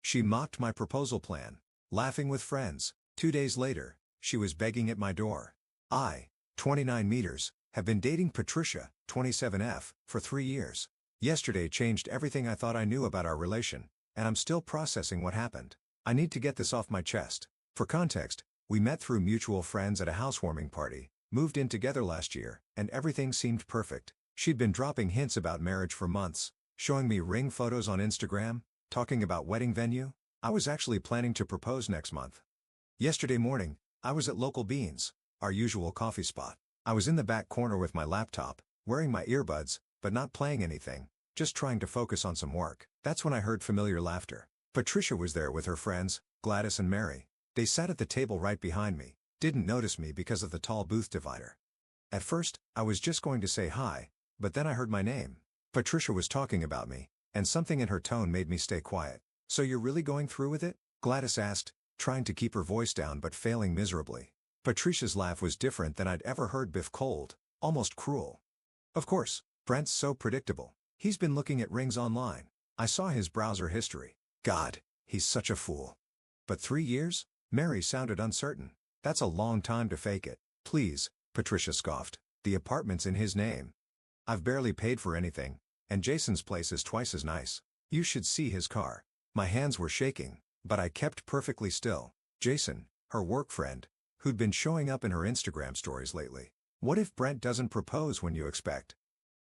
She mocked my proposal plan, laughing with friends. 2 days later, she was begging at my door. I, 29 meters, have been dating Patricia, 27F, for 3 years. Yesterday changed everything I thought I knew about our relation, and I'm still processing what happened. I need to get this off my chest. For context, we met through mutual friends at a housewarming party, moved in together last year, and everything seemed perfect. She'd been dropping hints about marriage for months, showing me ring photos on Instagram, talking about wedding venue. I was actually planning to propose next month. Yesterday morning, I was at Local Beans, our usual coffee spot. I was in the back corner with my laptop, wearing my earbuds, but not playing anything, just trying to focus on some work. That's when I heard familiar laughter. Patricia was there with her friends, Gladys and Mary. They sat at the table right behind me, didn't notice me because of the tall booth divider. At first, I was just going to say hi, but then I heard my name. Patricia was talking about me, and something in her tone made me stay quiet. "So you're really going through with it?" Gladys asked, trying to keep her voice down but failing miserably. Patricia's laugh was different than I'd ever heard before, cold, almost cruel. "Of course, Brent's so predictable. He's been looking at rings online. I saw his browser history. God, he's such a fool." "But 3 years?" Mary sounded uncertain. "That's a long time to fake it." "Please," Patricia scoffed. "The apartment's in his name. I've barely paid for anything, and Jason's place is twice as nice. You should see his car." My hands were shaking, but I kept perfectly still. Jason, her work friend, who'd been showing up in her Instagram stories lately. "What if Brent doesn't propose when you expect?"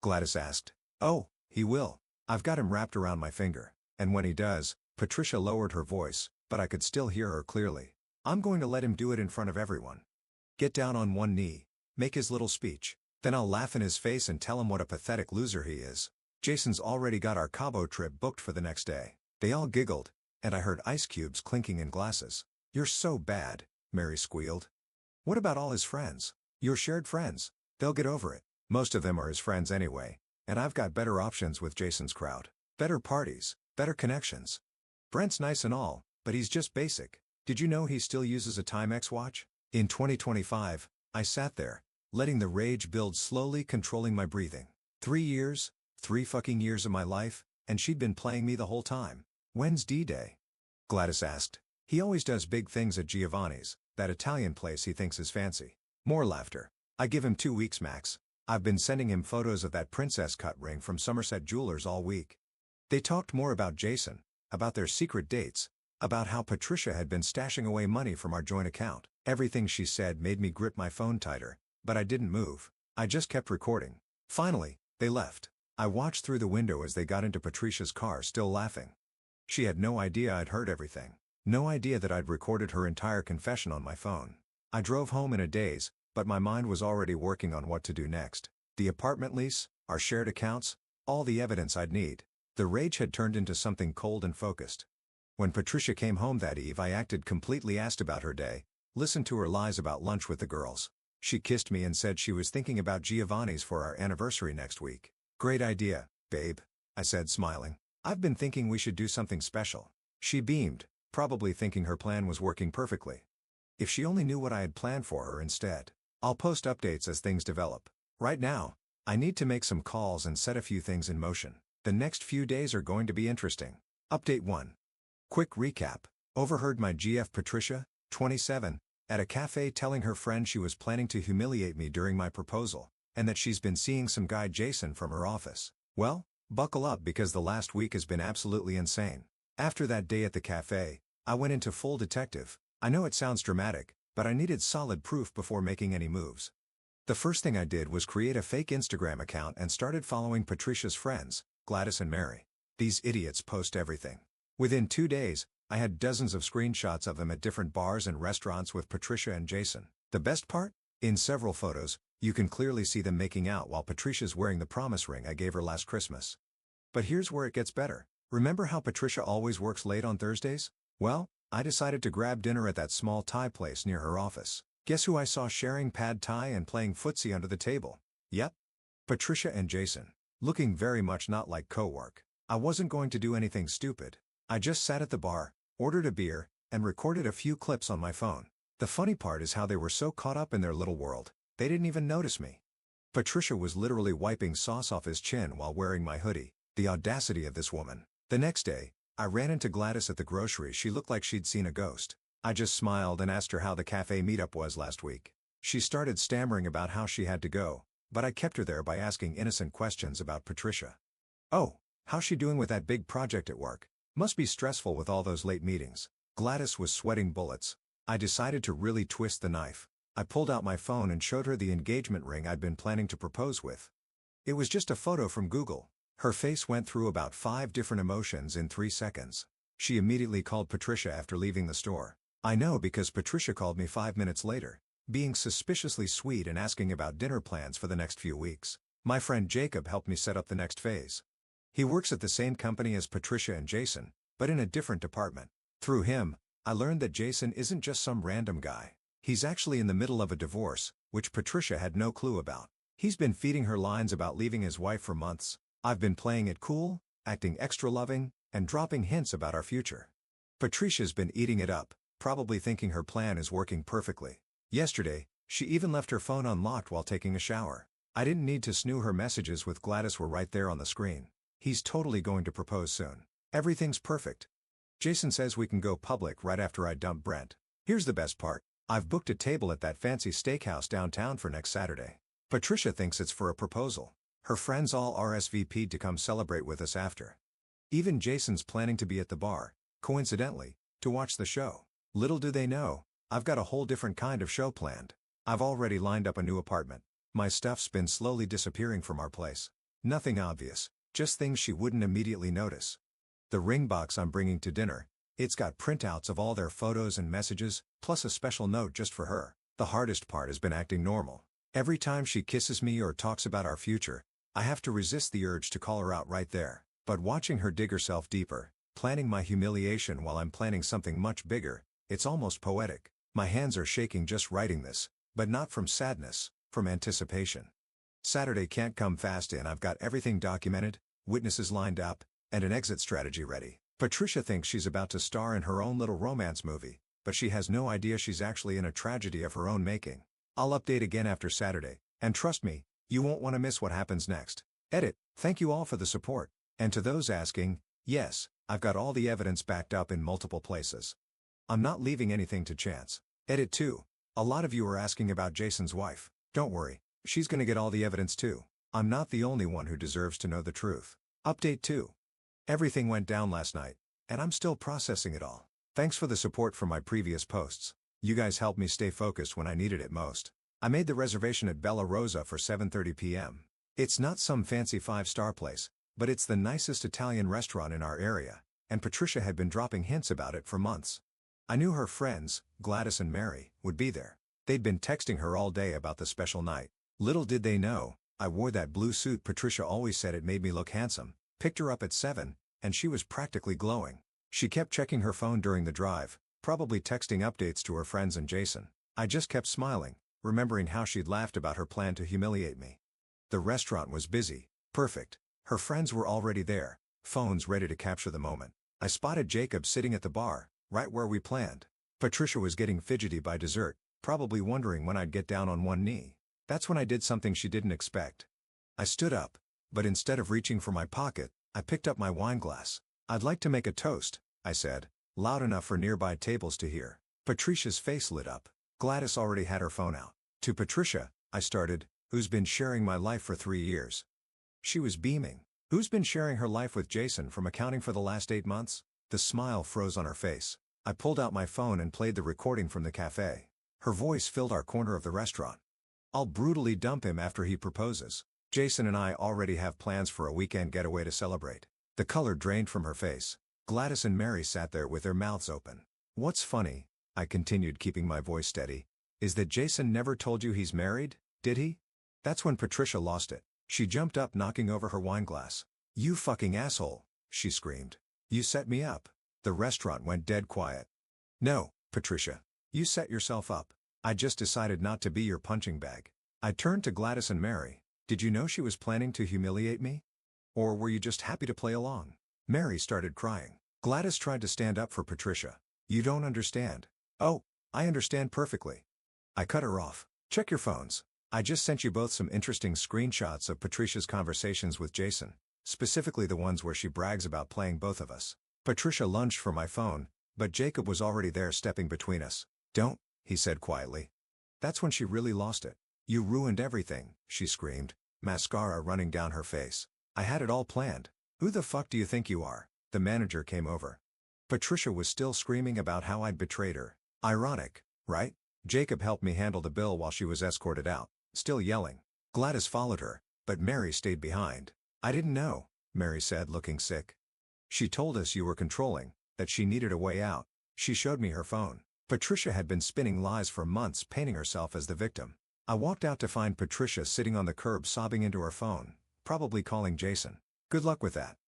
Gladys asked. "Oh, he will. I've got him wrapped around my finger. And when he does," Patricia lowered her voice, but I could still hear her clearly, "I'm going to let him do it in front of everyone. Get down on one knee, make his little speech. Then I'll laugh in his face and tell him what a pathetic loser he is. Jason's already got our Cabo trip booked for the next day." They all giggled, and I heard ice cubes clinking in glasses. "You're so bad," Mary squealed. "What about all his friends? Your shared friends? They'll get over it. Most of them are his friends anyway, and I've got better options with Jason's crowd. Better parties, better connections. Brent's nice and all, but he's just basic. Did you know he still uses a Timex watch?" In 2025, I sat there, letting the rage build slowly, controlling my breathing. 3 years, 3 fucking years of my life, and she'd been playing me the whole time. "When's D-Day?" Gladys asked. "He always does big things at Giovanni's, that Italian place he thinks is fancy." More laughter. "I give him 2 weeks max. I've been sending him photos of that princess cut ring from Somerset Jewelers all week." They talked more about Jason, about their secret dates, about how Patricia had been stashing away money from our joint account. Everything she said made me grip my phone tighter, but I didn't move. I just kept recording. Finally, they left. I watched through the window as they got into Patricia's car, still laughing. She had no idea I'd heard everything. No idea that I'd recorded her entire confession on my phone. I drove home in a daze, but my mind was already working on what to do next. The apartment lease, our shared accounts, all the evidence I'd need. The rage had turned into something cold and focused. When Patricia came home that eve, I acted completely, asked about her day, listened to her lies about lunch with the girls. She kissed me and said she was thinking about Giovanni's for our anniversary next week. "Great idea, babe," I said, smiling. "I've been thinking we should do something special." She beamed, probably thinking her plan was working perfectly. If she only knew what I had planned for her instead. "I'll post updates as things develop. Right now, I need to make some calls and set a few things in motion. The next few days are going to be interesting." Update 1. Quick recap. Overheard my GF Patricia, 27, at a cafe telling her friend she was planning to humiliate me during my proposal, and that she's been seeing some guy Jason from her office. Well, buckle up because the last week has been absolutely insane. After that day at the cafe, I went into full detective. I know it sounds dramatic, but I needed solid proof before making any moves. The first thing I did was create a fake Instagram account and started following Patricia's friends, Gladys and Mary. These idiots post everything. Within 2 days, I had dozens of screenshots of them at different bars and restaurants with Patricia and Jason. The best part? In several photos, you can clearly see them making out while Patricia's wearing the promise ring I gave her last Christmas. But here's where it gets better. Remember how Patricia always works late on Thursdays? Well, I decided to grab dinner at that small Thai place near her office. Guess who I saw sharing pad Thai and playing footsie under the table? Yep. Patricia and Jason. Looking very much not like co-work. I wasn't going to do anything stupid. I just sat at the bar, ordered a beer, and recorded a few clips on my phone. The funny part is how they were so caught up in their little world, they didn't even notice me. Patricia was literally wiping sauce off his chin while wearing my hoodie. The audacity of this woman. The next day, I ran into Gladys at the grocery. She looked like she'd seen a ghost. I just smiled and asked her how the cafe meetup was last week. She started stammering about how she had to go, but I kept her there by asking innocent questions about Patricia. "Oh, how's she doing with that big project at work? Must be stressful with all those late meetings." Gladys was sweating bullets. I decided to really twist the knife. I pulled out my phone and showed her the engagement ring I'd been planning to propose with. It was just a photo from Google. Her face went through about 5 different emotions in 3 seconds. She immediately called Patricia after leaving the store. I know because Patricia called me 5 minutes later, being suspiciously sweet and asking about dinner plans for the next few weeks. My friend Jacob helped me set up the next phase. He works at the same company as Patricia and Jason, but in a different department. Through him, I learned that Jason isn't just some random guy. He's actually in the middle of a divorce, which Patricia had no clue about. He's been feeding her lines about leaving his wife for months. I've been playing it cool, acting extra loving, and dropping hints about our future. Patricia's been eating it up, probably thinking her plan is working perfectly. Yesterday, she even left her phone unlocked while taking a shower. I didn't need to snoo. Her messages with Gladys were right there on the screen. He's totally going to propose soon. Everything's perfect. Jason says we can go public right after I dump Brent. Here's the best part. I've booked a table at that fancy steakhouse downtown for next Saturday. Patricia thinks it's for a proposal. Her friends all RSVP'd to come celebrate with us after. Even Jason's planning to be at the bar, coincidentally, to watch the show. Little do they know, I've got a whole different kind of show planned. I've already lined up a new apartment. My stuff's been slowly disappearing from our place. Nothing obvious, just things she wouldn't immediately notice. The ring box I'm bringing to dinner, it's got printouts of all their photos and messages, plus a special note just for her. The hardest part has been acting normal. Every time she kisses me or talks about our future, I have to resist the urge to call her out right there. But watching her dig herself deeper, planning my humiliation while I'm planning something much bigger, it's almost poetic. My hands are shaking just writing this, but not from sadness, from anticipation. Saturday can't come fast and I've got everything documented, witnesses lined up, and an exit strategy ready. Patricia thinks she's about to star in her own little romance movie, but she has no idea she's actually in a tragedy of her own making. I'll update again after Saturday, and trust me, you won't want to miss what happens next. Edit. Thank you all for the support. And to those asking, yes, I've got all the evidence backed up in multiple places. I'm not leaving anything to chance. Edit 2. A lot of you are asking about Jason's wife. Don't worry, she's gonna get all the evidence too. I'm not the only one who deserves to know the truth. Update 2. Everything went down last night, and I'm still processing it all. Thanks for the support from my previous posts. You guys helped me stay focused when I needed it most. I made the reservation at Bella Rosa for 7:30 p.m. It's not some fancy 5-star place, but it's the nicest Italian restaurant in our area, and Patricia had been dropping hints about it for months. I knew her friends, Gladys and Mary, would be there. They'd been texting her all day about the special night. Little did they know, I wore that blue suit Patricia always said it made me look handsome, picked her up at 7, and she was practically glowing. She kept checking her phone during the drive, probably texting updates to her friends and Jason. I just kept smiling, remembering how she'd laughed about her plan to humiliate me. The restaurant was busy, perfect. Her friends were already there, phones ready to capture the moment. I spotted Jacob sitting at the bar, right where we planned. Patricia was getting fidgety by dessert, probably wondering when I'd get down on one knee. That's when I did something she didn't expect. I stood up, but instead of reaching for my pocket, I picked up my wine glass. "I'd like to make a toast," I said, loud enough for nearby tables to hear. Patricia's face lit up. Gladys already had her phone out. "To Patricia," I started, "who's been sharing my life for 3 years." She was beaming. "Who's been sharing her life with Jason from accounting for the last 8 months? The smile froze on her face. I pulled out my phone and played the recording from the cafe. Her voice filled our corner of the restaurant. "I'll brutally dump him after he proposes. Jason and I already have plans for a weekend getaway to celebrate." The color drained from her face. Gladys and Mary sat there with their mouths open. "What's funny," I continued, keeping my voice steady, "is that Jason never told you he's married, did he?" That's when Patricia lost it. She jumped up, knocking over her wine glass. "You fucking asshole," she screamed. "You set me up." The restaurant went dead quiet. "No, Patricia. You set yourself up. I just decided not to be your punching bag." I turned to Gladys and Mary. "Did you know she was planning to humiliate me? Or were you just happy to play along?" Mary started crying. Gladys tried to stand up for Patricia. "You don't understand." "Oh, I understand perfectly." I cut her off. "Check your phones. I just sent you both some interesting screenshots of Patricia's conversations with Jason, specifically the ones where she brags about playing both of us." Patricia lunged for my phone, but Jacob was already there stepping between us. "Don't," he said quietly. That's when she really lost it. "You ruined everything," she screamed, mascara running down her face. "I had it all planned. Who the fuck do you think you are?" The manager came over. Patricia was still screaming about how I'd betrayed her. Ironic, right? Jacob helped me handle the bill while she was escorted out, still yelling. Gladys followed her, but Mary stayed behind. "I didn't know," Mary said, looking sick. "She told us you were controlling, that she needed a way out." She showed me her phone. Patricia had been spinning lies for months, painting herself as the victim. I walked out to find Patricia sitting on the curb sobbing into her phone, probably calling Jason. Good luck with that.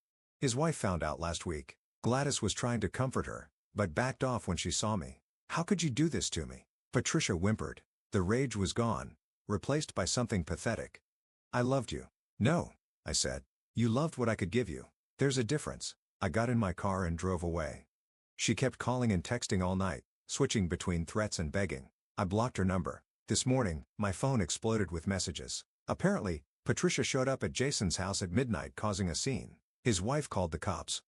His wife found out last week. Gladys was trying to comfort her, but backed off when she saw me. "How could you do this to me?" Patricia whimpered. The rage was gone, replaced by something pathetic. "I loved you." "No," I said. "You loved what I could give you. There's a difference." I got in my car and drove away. She kept calling and texting all night, switching between threats and begging. I blocked her number. This morning, my phone exploded with messages. Apparently, Patricia showed up at Jason's house at midnight causing a scene. His wife called the cops.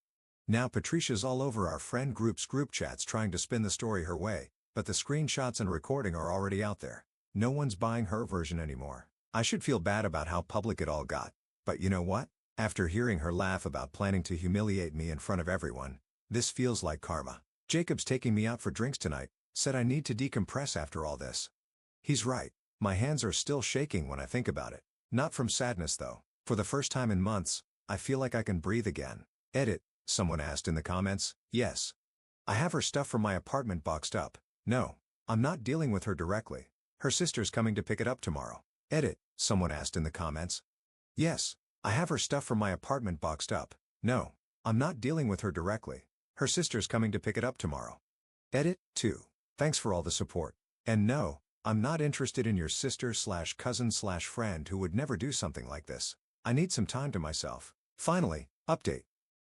Now Patricia's all over our friend group's group chats trying to spin the story her way, but the screenshots and recording are already out there. No one's buying her version anymore. I should feel bad about how public it all got. But you know what? After hearing her laugh about planning to humiliate me in front of everyone, this feels like karma. Jacob's taking me out for drinks tonight, said I need to decompress after all this. He's right. My hands are still shaking when I think about it. Not from sadness though. For the first time in months, I feel like I can breathe again. Edit, someone asked in the comments. Yes. I have her stuff from my apartment boxed up. No. I'm not dealing with her directly. Her sister's coming to pick it up tomorrow. Edit, someone asked in the comments. Yes. I have her stuff from my apartment boxed up. No. I'm not dealing with her directly. Her sister's coming to pick it up tomorrow. Edit, 2. Thanks for all the support. And no, I'm not interested in your sister/cousin/friend who would never do something like this. I need some time to myself. Finally, update.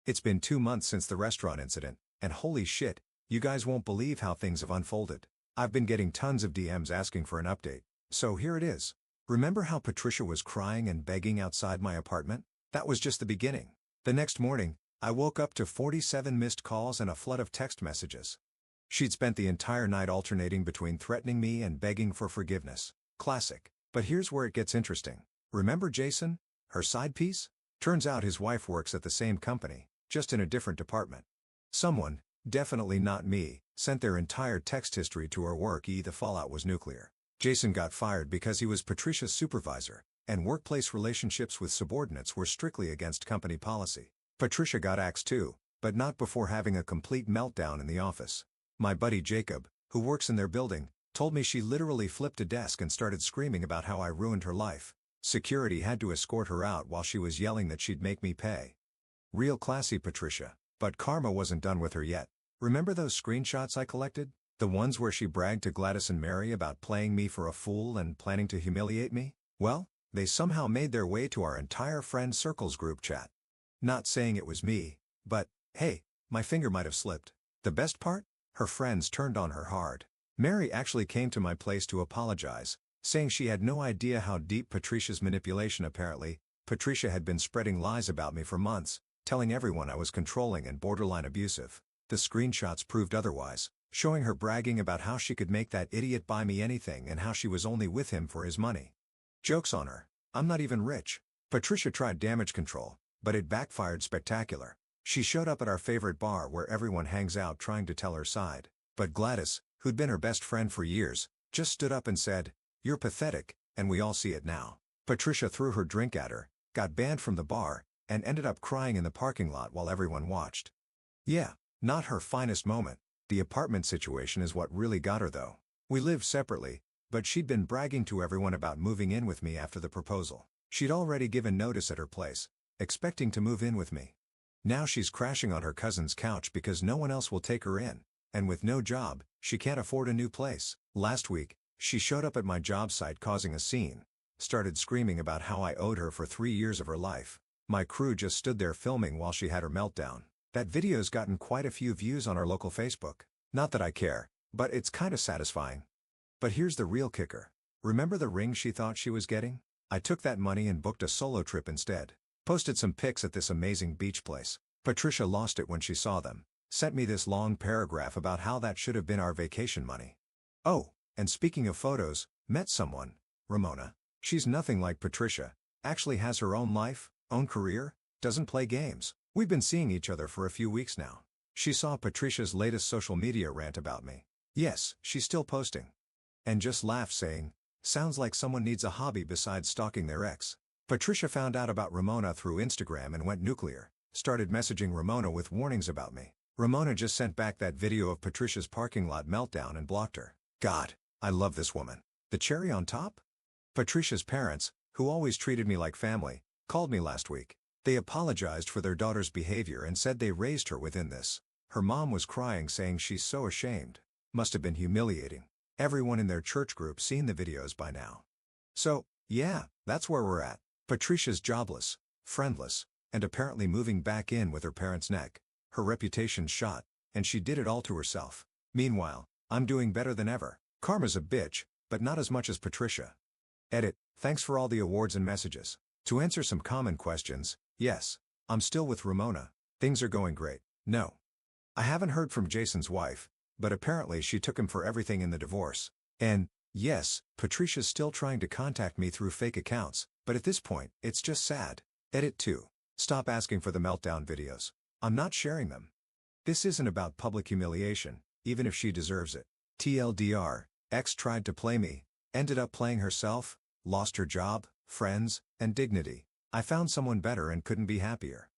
It's been 2 months since the restaurant incident, and holy shit, you guys won't believe how things have unfolded. I've been getting tons of DMs asking for an update. So here it is. Remember how Patricia was crying and begging outside my apartment? That was just the beginning. The next morning, I woke up to 47 missed calls and a flood of text messages. She'd spent the entire night alternating between threatening me and begging for forgiveness. Classic. But here's where it gets interesting. Remember Jason? Her side piece? Turns out his wife works at the same company, just in a different department. Someone, definitely not me, sent their entire text history to her work. The fallout was nuclear. Jason got fired because he was Patricia's supervisor, and workplace relationships with subordinates were strictly against company policy. Patricia got axed too, but not before having a complete meltdown in the office. My buddy Jacob, who works in their building, told me she literally flipped a desk and started screaming about how I ruined her life. Security had to escort her out while she was yelling that she'd make me pay. Real classy Patricia. But karma wasn't done with her yet. Remember those screenshots I collected? The ones where she bragged to Gladys and Mary about playing me for a fool and planning to humiliate me? Well, they somehow made their way to our entire friend circle's group chat. Not saying it was me, but, hey, my finger might have slipped. The best part? Her friends turned on her hard. Mary actually came to my place to apologize, saying she had no idea how deep Patricia's manipulation. Apparently, Patricia had been spreading lies about me for months, telling everyone I was controlling and borderline abusive. The screenshots proved otherwise, showing her bragging about how she could make that idiot buy me anything and how she was only with him for his money. Joke's on her. I'm not even rich. Patricia tried damage control, but it backfired spectacular. She showed up at our favorite bar where everyone hangs out trying to tell her side. But Gladys, who'd been her best friend for years, just stood up and said, "You're pathetic," and we all see it now. Patricia threw her drink at her, got banned from the bar, and ended up crying in the parking lot while everyone watched. Yeah, not her finest moment. The apartment situation is what really got her though. We lived separately, but she'd been bragging to everyone about moving in with me after the proposal. She'd already given notice at her place, expecting to move in with me. Now she's crashing on her cousin's couch because no one else will take her in, and with no job, she can't afford a new place. Last week, she showed up at my job site causing a scene, started screaming about how I owed her for 3 years of her life. My crew just stood there filming while she had her meltdown. That video's gotten quite a few views on our local Facebook. Not that I care, but it's kinda satisfying. But here's the real kicker. Remember the ring she thought she was getting? I took that money and booked a solo trip instead. Posted some pics at this amazing beach place. Patricia lost it when she saw them. Sent me this long paragraph about how that should have been our vacation money. Oh, and speaking of photos, met someone, Ramona. She's nothing like Patricia, actually has her own life, own career, doesn't play games. We've been seeing each other for a few weeks now. She saw Patricia's latest social media rant about me. Yes, she's still posting. And just laughed saying, sounds like someone needs a hobby besides stalking their ex. Patricia found out about Ramona through Instagram and went nuclear, started messaging Ramona with warnings about me. Ramona just sent back that video of Patricia's parking lot meltdown and blocked her. God, I love this woman. The cherry on top? Patricia's parents, who always treated me like family, called me last week. They apologized for their daughter's behavior and said they raised her within this. Her mom was crying saying she's so ashamed. Must have been humiliating. Everyone in their church group seen the videos by now. So, yeah, that's where we're at. Patricia's jobless, friendless, and apparently moving back in with her parents' neck. Her reputation's shot, and she did it all to herself. Meanwhile, I'm doing better than ever. Karma's a bitch, but not as much as Patricia. Edit, thanks for all the awards and messages. To answer some common questions, yes, I'm still with Ramona. Things are going great. No. I haven't heard from Jason's wife, but apparently she took him for everything in the divorce. And, yes, Patricia's still trying to contact me through fake accounts, but at this point, it's just sad. Edit 2. Stop asking for the meltdown videos. I'm not sharing them. This isn't about public humiliation, even if she deserves it. TLDR, ex tried to play me, ended up playing herself, lost her job, friends, and dignity. I found someone better and couldn't be happier.